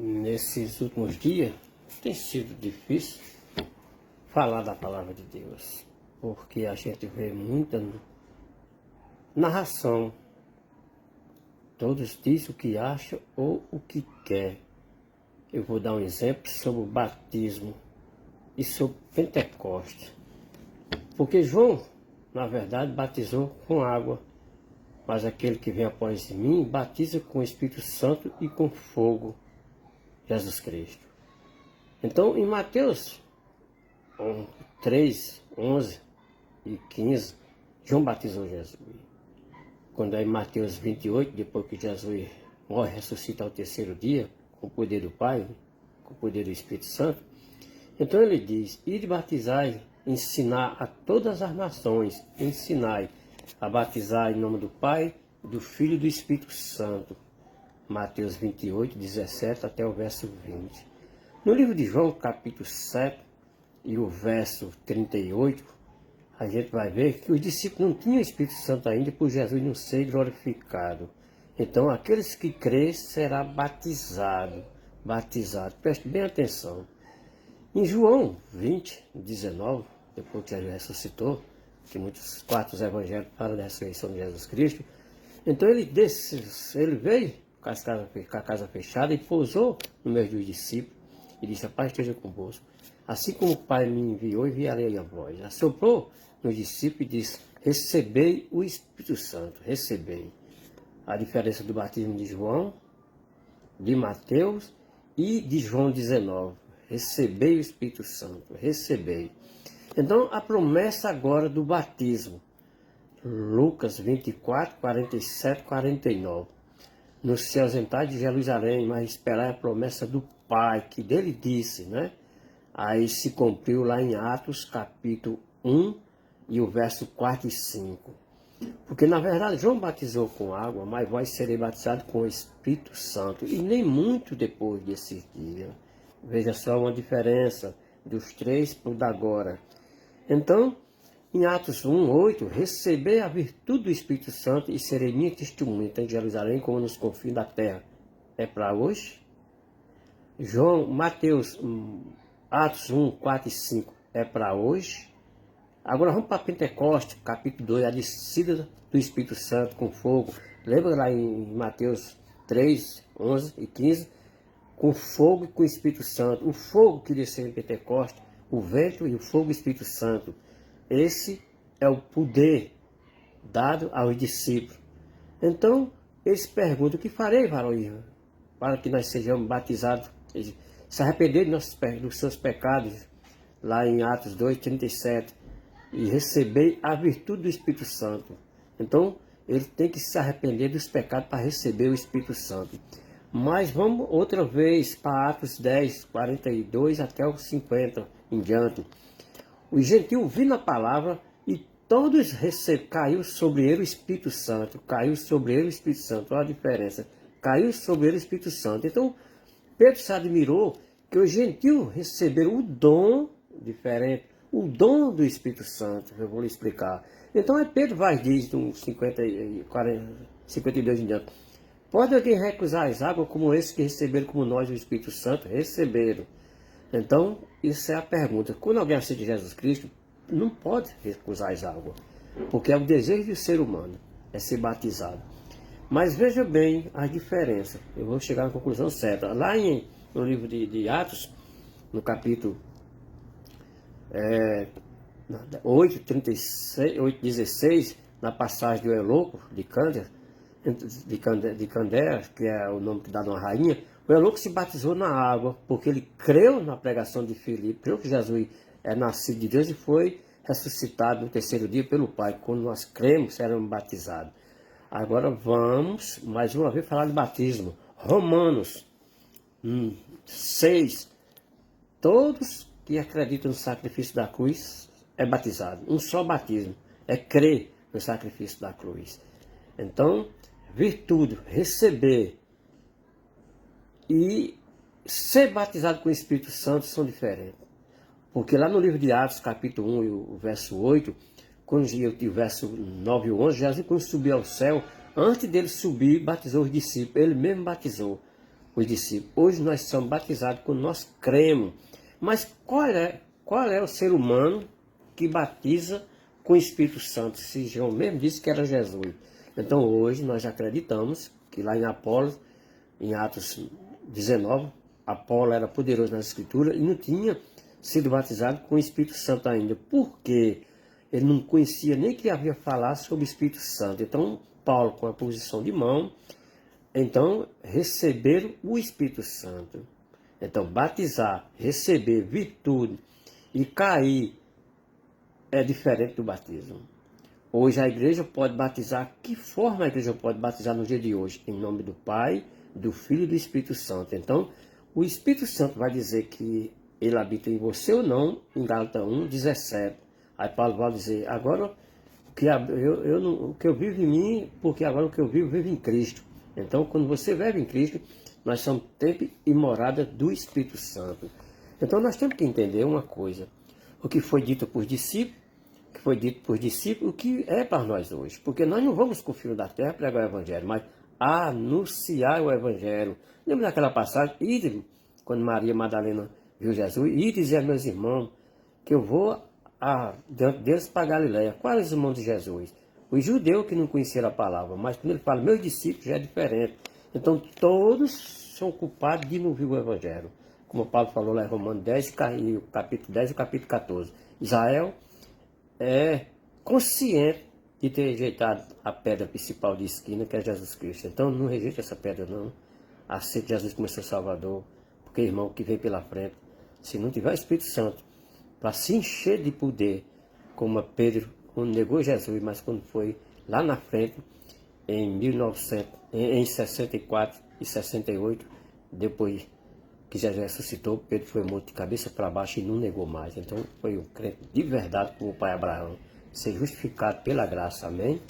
Nesses últimos dias tem sido difícil falar da palavra de Deus, porque a gente vê muita narração. Todos dizem o que acham ou o que quer. Eu vou dar um exemplo sobre o batismo e sobre Pentecostes. Porque João, na verdade, batizou com água, mas aquele que vem após mim batiza com o Espírito Santo e com fogo, Jesus Cristo. Então, em Mateus 3, 11 e 15, João batizou Jesus. Quando é em Mateus 28, depois que Jesus morre e ressuscita ao terceiro dia, com o poder do Pai, com o poder do Espírito Santo, então ele diz: ide batizai, ensinar a todas as nações, ensinai a batizar em nome do Pai, do Filho e do Espírito Santo. Mateus 28, 17 até o verso 20. No livro de João, capítulo 7, e o verso 38, a gente vai ver que os discípulos não tinham o Espírito Santo ainda, por Jesus não ser glorificado. Então, aqueles que crêem será batizado. Preste bem atenção. Em João 20, 19, depois que Jesus ressuscitou, que muitos quatro evangelhos falam da ressurreição de Jesus Cristo, então ele veio com a casa fechada e pousou no meio dos discípulos e disse: a paz esteja convosco. Assim como o Pai me enviou, enviarei a vós. Assoprou nos discípulos e disse: recebei o Espírito Santo, recebei. A diferença do batismo de João, de Mateus e de João 19. Recebei o Espírito Santo, recebei. Então, a promessa agora do batismo. Lucas 24, 47, 49. No se ausentar de Jerusalém, mas esperar a promessa do Pai, que dele disse, né? Aí se cumpriu lá em Atos, capítulo 1, e o verso 4 e 5. Porque, na verdade, João batizou com água, mas vós serei batizado com o Espírito Santo. E nem muito depois desse dia. Veja só uma diferença dos três para o da agora. Então, em Atos 1, 8, recebei a virtude do Espírito Santo e serei minha testemunha em Jerusalém como nos confins da terra. É para hoje? Atos 1, 4 e 5 é para hoje? Agora vamos para Pentecostes, capítulo 2, a descida do Espírito Santo com fogo. Lembra lá em Mateus 3, 11 e 15? Com fogo e com o Espírito Santo. O fogo que desceu em Pentecostes, o vento e o fogo do Espírito Santo. Esse é o poder dado aos discípulos. Então, eles perguntam: o que farei, varão, para que nós sejamos batizados, se arrepender dos seus pecados, lá em Atos 2, 37, e receber a virtude do Espírito Santo. Então, ele tem que se arrepender dos pecados para receber o Espírito Santo. Mas vamos outra vez para Atos 10, 42 até os 50 em diante. Os gentios ouviram a palavra e todos caiu sobre ele o Espírito Santo. Caiu sobre ele o Espírito Santo. Olha a diferença. Caiu sobre ele o Espírito Santo. Então, Pedro se admirou que os gentios receberam o dom diferente, o dom do Espírito Santo. Eu vou lhe explicar. Então, Pedro vai dizer, no 52 em diante: pode alguém recusar as águas como esses que receberam como nós o Espírito Santo? Receberam. Então, isso é a pergunta. Quando alguém aceita Jesus Cristo, não pode recusar as águas, porque é o desejo do ser humano, é ser batizado. Mas veja bem a diferença. Eu vou chegar na conclusão certa. Lá no livro de Atos, no capítulo 8, 36, 8, 16, na passagem do Eunuco de Candace, que é o nome que dá de uma rainha, o Eunuco se batizou na água, porque ele creu na pregação de Filipe, creu que Jesus é nascido de Deus e foi ressuscitado no terceiro dia pelo Pai. Quando nós cremos, seremos batizados. Agora vamos, mais uma vez, falar de batismo. Romanos 6. Todos que acreditam no sacrifício da cruz é batizado. Um só batismo, é crer no sacrifício da cruz. Então, virtude, receber e ser batizado com o Espírito Santo são diferentes. Porque lá no livro de Atos, capítulo 1 e o verso 8, e o verso 9 e 11, Jesus, quando subiu ao céu, antes dele subir, batizou os discípulos. Ele mesmo batizou. os discípulos. Hoje nós somos batizados quando nós cremos. Mas qual é o ser humano que batiza com o Espírito Santo? Se João mesmo disse que era Jesus. Então hoje nós acreditamos que lá em Apolo, em Atos 19, Apolo era poderoso nas Escrituras e não tinha sido batizado com o Espírito Santo ainda. Por quê? Ele não conhecia nem que havia falar sobre o Espírito Santo. Então Paulo, com a posição de mão, então receberam o Espírito Santo. Então batizar, receber virtude e cair é diferente do batismo. Hoje a igreja pode batizar. Que forma a igreja pode batizar no dia de hoje? Em nome do Pai, do Filho e do Espírito Santo. Então o Espírito Santo vai dizer que ele habita em você ou não, em Gálatas 1:17. Aí Paulo vai dizer, agora o que eu vivo em mim, porque agora o que eu vivo em Cristo. Então, quando você vive em Cristo, nós somos templo e morada do Espírito Santo. Então, nós temos que entender uma coisa. O que foi dito por discípulos, o que é para nós hoje. Porque nós não vamos com o filho da terra pregar o Evangelho, mas anunciar o Evangelho. Lembra daquela passagem? Quando Maria Madalena viu Jesus, e dizer aos meus irmãos que eu vou diante deles para Galileia. Quais os irmãos de Jesus? Os judeus que não conheceram a palavra, mas quando ele fala, meus discípulos, já é diferente. Então todos são culpados de não ouvir o Evangelho. Como Paulo falou lá em Romanos 10, o capítulo 10 e o capítulo 14. Israel é consciente de ter rejeitado a pedra principal de esquina, que é Jesus Cristo. Então não rejeite essa pedra não. Aceite Jesus como seu Salvador. Porque, irmão, o que vem pela frente, se não tiver o Espírito Santo, para se encher de poder, como Pedro, quando negou Jesus, mas quando foi lá na frente, em 64 e 68, depois que Jesus ressuscitou, Pedro foi morto de cabeça para baixo e não negou mais. Então foi um crente de verdade como o pai Abraão, ser justificado pela graça, amém?